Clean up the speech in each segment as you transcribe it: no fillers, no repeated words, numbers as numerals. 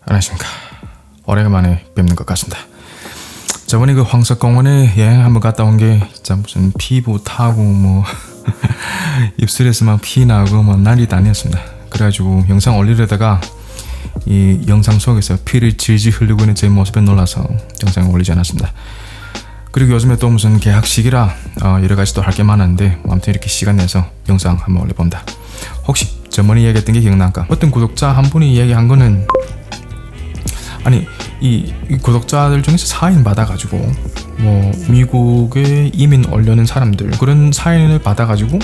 안녕하십니까. 오래간만에 뵙는 것 같습니다. 저번에 그 황석공원에 여행 한번 갔다 온 게 진짜 무슨 피부 타고 뭐 입술에서 막 피 나고 뭐 난리도 아니었습니다. 그래가지고 영상 올리려다가 이 영상 속에서 피를 질질 흘리고 있는 제 모습에 놀라서 영상을 올리지 않았습니다. 그리고 요즘에 또 무슨 개학식이라 여러 가지 또 할 게 많았는데 아무튼 이렇게 시간 내서 영상 한번 올려본다. 혹시 저번에 얘기했던 게 기억날까? 어떤 구독자 한 분이 얘기한 거는 아니 이 구독자들 중에서 사인 받아가지고 뭐 미국에 이민 오려는 사람들 그런 사인을 받아가지고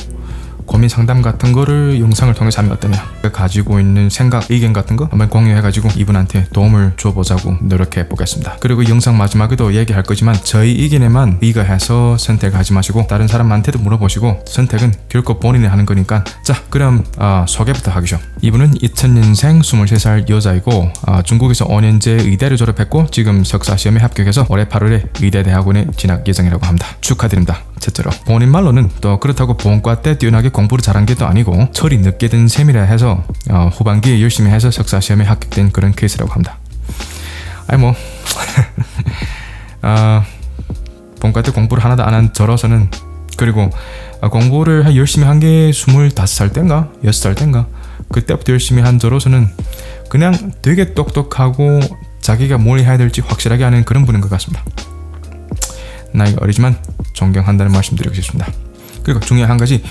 고민 상담 같은 거를 영상을 통해서 하면 어떠냐, 가지고 있는 생각, 의견 같은 거 한번 공유해가지고 이분한테 도움을 줘보자고 노력해 보겠습니다. 그리고 영상 마지막에도 얘기할 거지만 저희 의견에만 의거해서 선택하지 마시고 다른 사람한테도 물어보시고 선택은 결코 본인이 하는 거니까. 자, 그럼 소개부터 하기죠. 이분은 2000년생 23살 여자이고 중국에서 5년제 의대를 졸업했고 지금 석사 시험에 합격해서 올해 8월에 의대대학원에 진학 예정이라고 합니다. 축하드립니다. 첫째로 본인 말로는 또 그렇다고 보험과 때 뛰어나게 공부를 잘한 게 또 아니고 철이 늦게 든 셈이라 해서 후반기에 열심히 해서 석사 시험에 합격된 그런 케이스라고 합니다. 아니 뭐 본과 때 공부를 하나도 안 한 저로서는, 그리고 공부를 열심히 한 게 25살 땐가 6살 땐가 그때부터 열심히 한 저로서는 그냥 되게 똑똑하고 자기가 뭘 해야 될지 확실하게 아는 그런 분인 것 같습니다. 나이가 어리지만 존경한다는 말씀 드리고 싶습니다. 그리고 중요한 한 가지,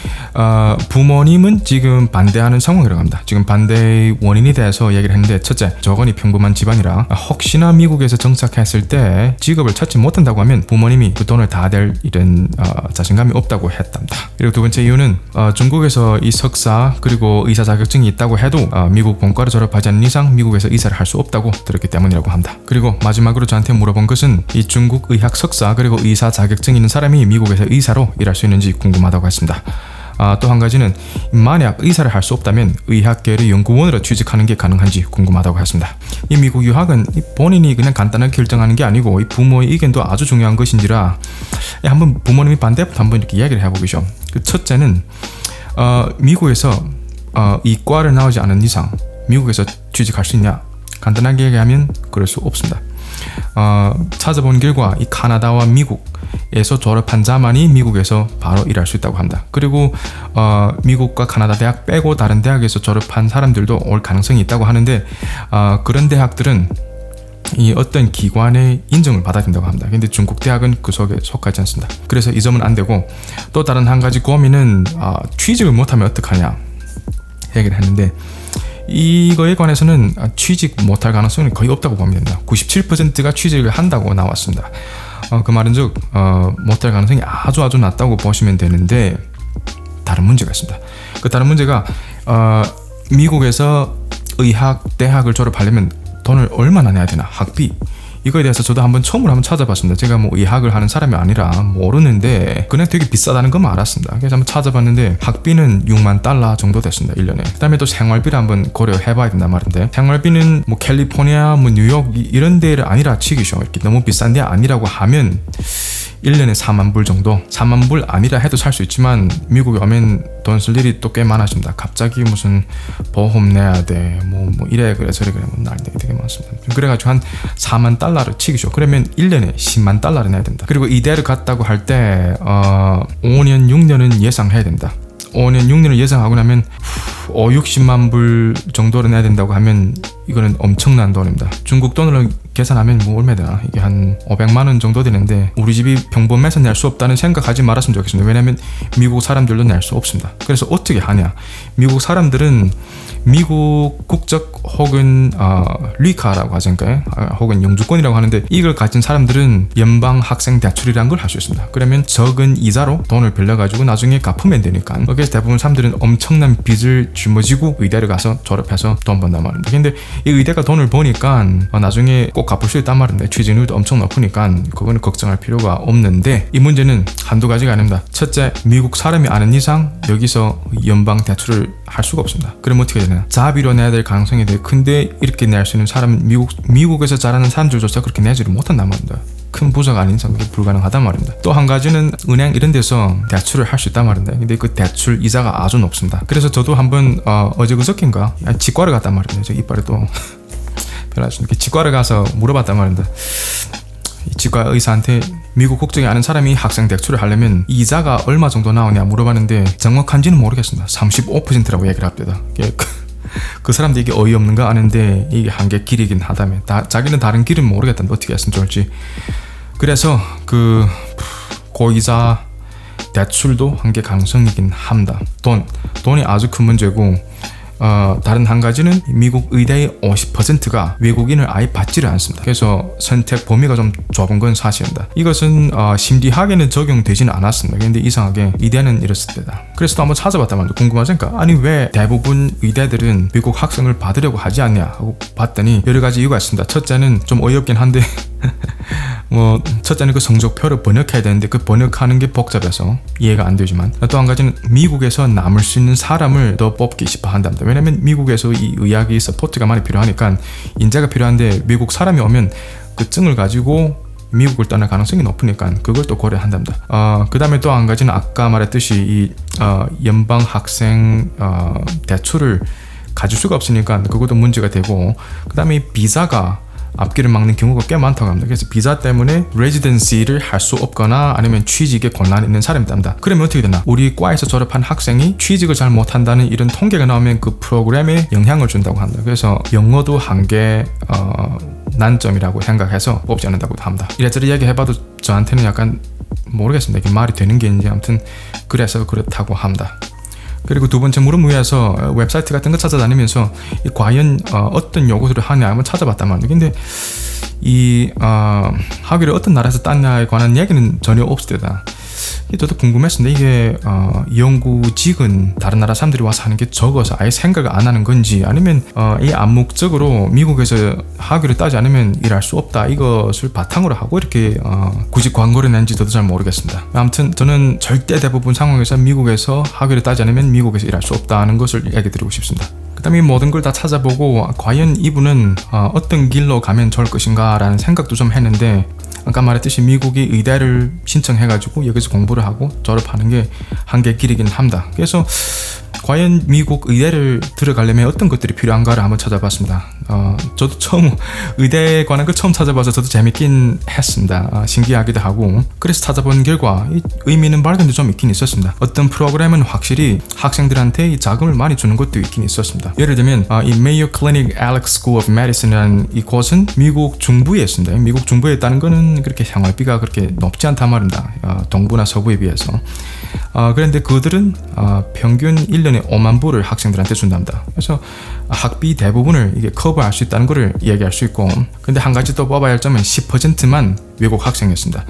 부모님은 지금 반대하는 상황이라고 합니다. 지금 반대의 원인에 대해서 얘기를 했는데, 첫째, 저건이 평범한 집안이라 혹시나 미국에서 정착했을 때 직업을 찾지 못한다고 하면 부모님이 그 돈을 다 댈 이런 자신감이 없다고 했답니다. 그리고 두 번째 이유는 중국에서 이 석사 그리고 의사 자격증이 있다고 해도 미국 본과를 졸업하지 않는 이상 미국에서 의사를 할 수 없다고 들었기 때문이라고 합니다. 그리고 마지막으로 저한테 물어본 것은 이 중국 의학 석사 그리고 의사 자격증 있는 사람이 미국에서 의사로 일할 수 있는지 궁금하다고 했습니다. 또 한 가지는 만약 의사를 할 수 없다면 의학계의 연구원으로 취직하는 게 가능한지 궁금하다고 했습니다. 이 미국 유학은 본인이 그냥 간단하게 결정하는 게 아니고 이 부모의 의견도 아주 중요한 것인지라 한번 부모님이 반대부터 한번 이렇게 이야기를 해보겠죠. 그 첫째는 미국에서 이과를 나오지 않은 이상 미국에서 취직할 수 있냐? 간단하게 얘기하면 그럴 수 없습니다. 찾아본 결과 이 카나다와 미국에서 졸업한 자만이 미국에서 바로 일할 수 있다고 합니다. 그리고 미국과 카나다 대학 빼고 다른 대학에서 졸업한 사람들도 올 가능성이 있다고 하는데 그런 대학들은 이 어떤 기관의 인정을 받아야 된다고 합니다. 근데 중국 대학은 그 속에 속하지 않습니다. 그래서 이 점은 안 되고, 또 다른 한 가지 고민은 취직을 못하면 어떡하냐 얘기를 했는데, 이거에 관해서는 취직 못할 가능성은 거의 없다고 보면 됩니다. 97%가 취직을 한다고 나왔습니다. 그 말은 즉 못할 가능성이 아주 낮다고 보시면 되는데, 다른 문제가 있습니다. 그 다른 문제가 미국에서 의학 대학을 졸업하려면 돈을 얼마나 내야 되나, 학비, 이거에 대해서 저도 처음으로 한번 찾아봤습니다. 제가 뭐 의학을 하는 사람이 아니라 모르는데 그냥 되게 비싸다는 것만 알았습니다. 그래서 한번 찾아봤는데 학비는 $60,000 정도 됐습니다. 1년에. 그 다음에 또 생활비를 한번 고려해봐야 된단 말인데, 생활비는 뭐 캘리포니아, 뭐 뉴욕 이런 데를 아니라 치기죠. 이렇게 너무 비싼 데 아니라고 하면 1년에 4만 불 정도, 4만 불 아니라 해도 살 수 있지만 미국에 오면 돈 쓸 일이 또 꽤 많아집니다. 갑자기 무슨 보험 내야 돼, 뭐 이래 그래 저래 그래 난리가 되게 많습니다. 그래가지고 한 $40,000를 치기죠. 그러면 1년에 $100,000를 내야 된다. 그리고 이대를 갔다고 할 때 5년 6년은 예상해야 된다. 5년 6년을 예상하고 나면 60만 불 정도를 내야 된다고 하면 이거는 엄청난 돈입니다. 중국 돈으로 계산하면 뭐 얼마 되나, 이게 한 500만 원 정도 되는데 우리 집이 평범해서 낼 수 없다는 생각하지 말았으면 좋겠습니다. 왜냐하면 미국 사람들도 낼 수 없습니다. 그래서 어떻게 하냐, 미국 사람들은 미국 국적 혹은 리카라고 하잖아요. 혹은 영주권이라고 하는데, 이걸 가진 사람들은 연방 학생 대출이라는 걸 할 수 있습니다. 그러면 적은 이자로 돈을 빌려가지고 나중에 갚으면 되니까. 그래서 대부분 사람들은 엄청난 빚을 짊어지고 의대를 가서 졸업해서 돈 번단 말입니다. 근데 이 의대가 돈을 버니까 나중에 꼭 갚을 수 있단 말인데 취직률도 엄청 높으니까 그거는 걱정할 필요가 없는데, 이 문제는 한두 가지가 아닙니다. 첫째, 미국 사람이 아닌 이상 여기서 연방 대출을 할 수가 없습니다. 그럼 어떻게 되냐, 자비로 내야 될 가능성이 되게 큰데 이렇게 낼 수 있는 사람, 미국에서 자라는 사람들조차 그렇게 내지를 못한단 말입니다. 큰 부자가 아닌 이상 그게 불가능하단 말입니다. 또 한 가지는 은행 이런 데서 대출을 할 수 있단 말인데, 근데 그 대출 이자가 아주 높습니다. 그래서 저도 한번 어제 그저께인가 치과를 갔단 말입니다. 저 이빨에 또 이렇게 치과를 가서 물어봤단 말인데 이 치과 의사한테 미국 국적이 아는 사람이 학생 대출을 하려면 이자가 얼마 정도 나오냐 물어봤는데 정확한지는 모르겠습니다. 35%라고 얘기를 합니다. 그 사람도 이게 어이없는가 아는데 이게 한계 길이긴 하다며 자기는 다른 길은 모르겠다는데 어떻게 했으면 좋을지. 그래서 그 고이자 대출도 한계 가능성이긴 합니다. 돈이 아주 큰 문제고 다른 한 가지는 미국 의대의 50%가 외국인을 아예 받지를 않습니다. 그래서 선택 범위가 좀 좁은 건 사실입니다. 이것은 심리학에는 적용되지는 않았습니다. 그런데 이상하게 의대는 이렇습니다. 그래서 또 한번 찾아봤단 말이죠. 궁금하니까 아니 왜 대부분 의대들은 외국 학생을 받으려고 하지 않냐 하고 봤더니 여러 가지 이유가 있습니다. 첫째는 좀 어이없긴 한데 첫째는 그 성적표를 번역해야 되는데 그 번역하는 게 복잡해서 이해가 안 되지만 또 한 가지는 미국에서 남을 수 있는 사람을 더 뽑기 싶어 한답니다. 왜냐면 미국에서 이 의학이 서포트가 많이 필요하니까 인재가 필요한데 미국 사람이 오면 그 증을 가지고 미국을 떠날 가능성이 높으니까 그걸 또 고려한답니다. 그 다음에 또 한 가지는 아까 말했듯이 이 연방 학생 대출을 가질 수가 없으니까 그것도 문제가 되고 그 다음에 비자가 앞길을 막는 경우가 꽤 많다고 합니다. 그래서 비자 때문에 레지던시를 할 수 없거나 아니면 취직에 곤란이 있는 사람이랍니다. 그러면 어떻게 되나? 우리 과에서 졸업한 학생이 취직을 잘 못한다는 이런 통계가 나오면 그 프로그램에 영향을 준다고 합니다. 그래서 영어도 한계 난점이라고 생각해서 뽑지 않는다고 합니다. 이래저래 얘기해봐도 저한테는 약간 모르겠습니다. 이게 말이 되는 게 있는지 아무튼 그래서 그렇다고 합니다. 그리고 두 번째 물음 위에서 웹사이트 같은 거 찾아다니면서 과연 어떤 요구들을 하냐 한번 찾아봤단 말이에요. 근데 이 학위를 어떤 나라에서 땄냐에 관한 얘기는 전혀 없었다. 저도 궁금했는데 이게 연구직은 다른 나라 사람들이 와서 하는 게 적어서 아예 생각을 안 하는 건지 아니면 이 암묵적으로 미국에서 학위를 따지 않으면 일할 수 없다 이것을 바탕으로 하고 이렇게 굳이 광고를 낸지 저도 잘 모르겠습니다. 아무튼 저는 절대 대부분 상황에서 미국에서 학위를 따지 않으면 미국에서 일할 수 없다는 것을 얘기 드리고 싶습니다. 그 다음에 모든 걸 다 찾아보고 과연 이분은 어떤 길로 가면 좋을 것인가 라는 생각도 좀 했는데 아까 말했듯이 미국이 의대를 신청해가지고 여기서 공부를 하고 졸업하는 게 한계 길이긴 합니다. 그래서 과연 미국 의대를 들어가려면 어떤 것들이 필요한가를 한번 찾아봤습니다. 저도 처음 의대에 관한 걸 처음 찾아봐서 저도 재밌긴 했습니다. 신기하기도 하고 그래서 찾아본 결과 의미는 발견도 좀 있긴 있었습니다. 어떤 프로그램은 확실히 학생들한테 이 자금을 많이 주는 것도 있긴 있었습니다. 예를 들면 이 Mayo Clinic Alex School of Medicine이라는 이 곳은 미국 중부에 있습니다. 미국 중부에 있다는 거는 그렇게 생활비가 그렇게 높지 않단 말입니다. 동부나 서부에 비해서. 그런데 그들은 평균 1년에 5만 불을 학생들한테 준답니다. 그래서 학비 대부분을 이게 커버할 수 있다는 것을 얘기할 수 있고 근데 한 가지 또 뽑아야 할 점은 10%만 외국 학생이었습니다.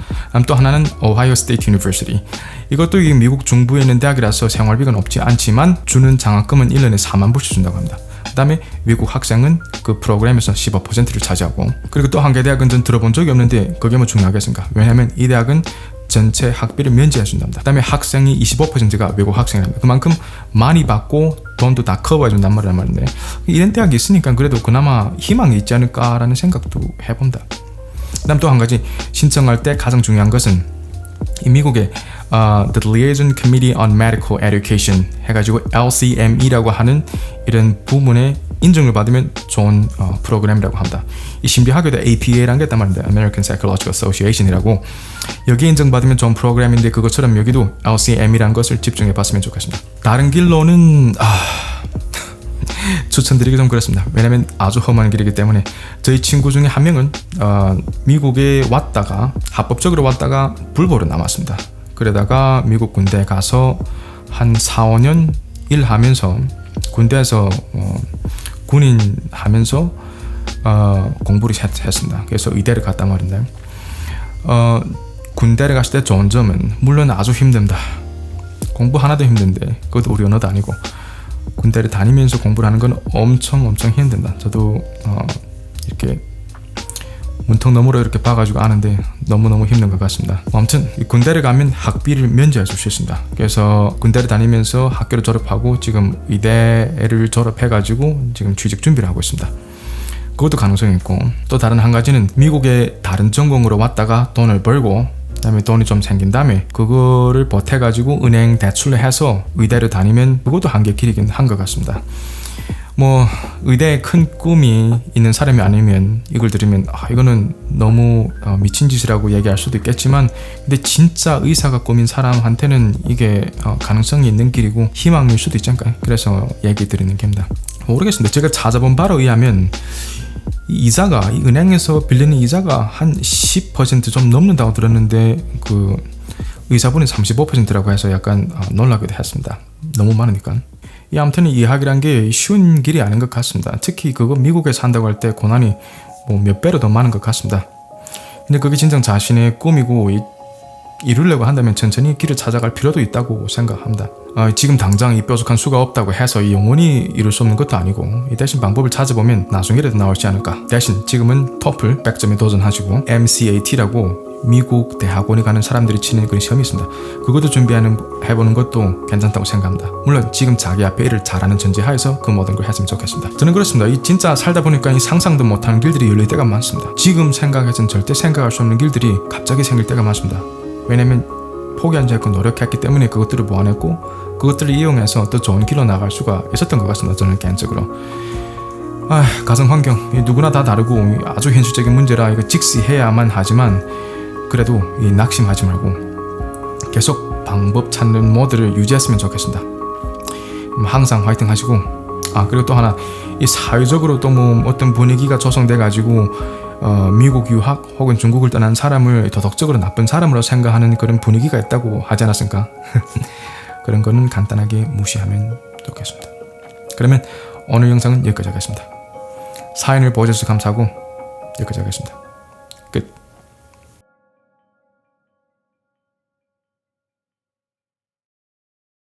또 하나는 오하이오 스테이트 유니버시티 이것도 이게 미국 중부에 있는 대학이라서 생활비가 높지 않지만 주는 장학금은 1년에 4만 불씩 준다고 합니다. 그 다음에 외국 학생은 그 프로그램에서 15%를 차지하고 그리고 또 한 개 대학은 전 들어본 적이 없는데 그게 뭐 중요하겠습니까? 왜냐하면 이 대학은 전체 학비를 면제해 준답니다. 그 다음에 학생이 25%가 외국 학생입니다. 그만큼 많이 받고 돈도 다 커버해 준단 말인데 이런 대학이 있으니까 그래도 그나마 희망이 있지 않을까라는 생각도 해본다. 그 다음 또 한 가지 신청할 때 가장 중요한 것은 이 미국의 The Liaison Committee on Medical Education 해가지고 LCME라고 하는 이런 부문의 인증을 받으면 좋은 프로그램이라고 합니다. 이 심리학에도 APA라는 게 있단 말인데 American Psychological Association이라고 여기 인정받으면 좋은 프로그램인데 그것처럼 여기도 LCM이라는 것을 집중해 봤으면 좋겠습니다. 다른 길로는 추천드리기 좀 그렇습니다. 왜냐면 아주 험한 길이기 때문에 저희 친구 중에 한 명은 미국에 왔다가 합법적으로 왔다가 불법으로 남았습니다. 그러다가 미국 군대에 가서 한 4, 5년 일하면서 군대에서 군인 하면서 공부를 했습니다. 그래서 의대를 갔단 말인데 군대를 갔을 때 좋은 점은 물론 아주 힘듭니다. 공부 하나도 힘든데 그것도 우리 언어도 아니고 군대를 다니면서 공부를 하는 건 엄청 힘든다. 저도 이렇게 문턱 너머로 이렇게 봐가지고 아는데 너무너무 힘든 것 같습니다. 아무튼 군대를 가면 학비를 면제해 줄 수 있습니다. 그래서 군대를 다니면서 학교를 졸업하고 지금 의대를 졸업해가지고 지금 취직 준비를 하고 있습니다. 그것도 가능성이 있고 또 다른 한 가지는 미국의 다른 전공으로 왔다가 돈을 벌고 그다음에 돈이 좀 생긴 다음에 그거를 보태가지고 은행 대출을 해서 의대를 다니면 그것도 한계 길이긴 한 것 같습니다. 뭐 의대에 큰 꿈이 있는 사람이 아니면 이걸 들으면 이거는 너무 미친 짓이라고 얘기할 수도 있겠지만, 근데 진짜 의사가 꿈인 사람한테는 이게 가능성이 있는 길이고 희망일 수도 있지 않을까요? 그래서 얘기 드리는 겁니다. 모르겠습니다. 제가 찾아본 바로 의하면 이 이자가, 이 은행에서 빌리는 이자가 한 10% 좀 넘는다고 들었는데 그 의사분이 35%라고 해서 약간 놀라기도 했습니다. 너무 많으니까. 아무튼 이 의학이란 게 쉬운 길이 아닌 것 같습니다. 특히 그거 미국에서 한다고 할 때 고난이 뭐 몇 배로 더 많은 것 같습니다. 근데 그게 진정 자신의 꿈이고 이루려고 한다면 천천히 길을 찾아갈 필요도 있다고 생각합니다. 지금 당장 이 뾰족한 수가 없다고 해서 이 영원히 이룰 수 없는 것도 아니고, 이 대신 방법을 찾아보면 나중에라도 나올지 않을까. 대신 지금은 토플 100점에 도전하시고 MCAT라고 미국 대학원에 가는 사람들이 치는 그런 시험이 있습니다. 그것도 해보는 것도 괜찮다고 생각합니다. 물론 지금 자기 앞에 일을 잘하는 전제하에서 그 모든 걸 했으면 좋겠습니다. 저는 그렇습니다. 이 진짜 살다 보니까 이 상상도 못하는 길들이 열릴 때가 많습니다. 지금 생각해서는 절대 생각할 수 없는 길들이 갑자기 생길 때가 많습니다. 왜냐면 포기하지 않고 노력했기 때문에 그것들을 모아냈고 그것들을 이용해서 더 좋은 길로 나갈 수가 있었던 것 같습니다. 저는 개인적으로. 가정환경 누구나 다 다르고 아주 현실적인 문제라 이거 직시해야만 하지만, 그래도 낙심하지 말고 계속 방법 찾는 모드를 유지했으면 좋겠습니다. 항상 화이팅 하시고, 그리고 또 하나, 이 사회적으로 또 뭐 어떤 분위기가 조성돼 가지고 미국 유학 혹은 중국을 떠난 사람을 도덕적으로 나쁜 사람으로 생각하는 그런 분위기가 있다고 하지 않았습니까? 그런 거는 간단하게 무시하면 좋겠습니다. 그러면 오늘 영상은 여기까지 하겠습니다. 사연을 보여주셔서 감사하고 여기까지 하겠습니다.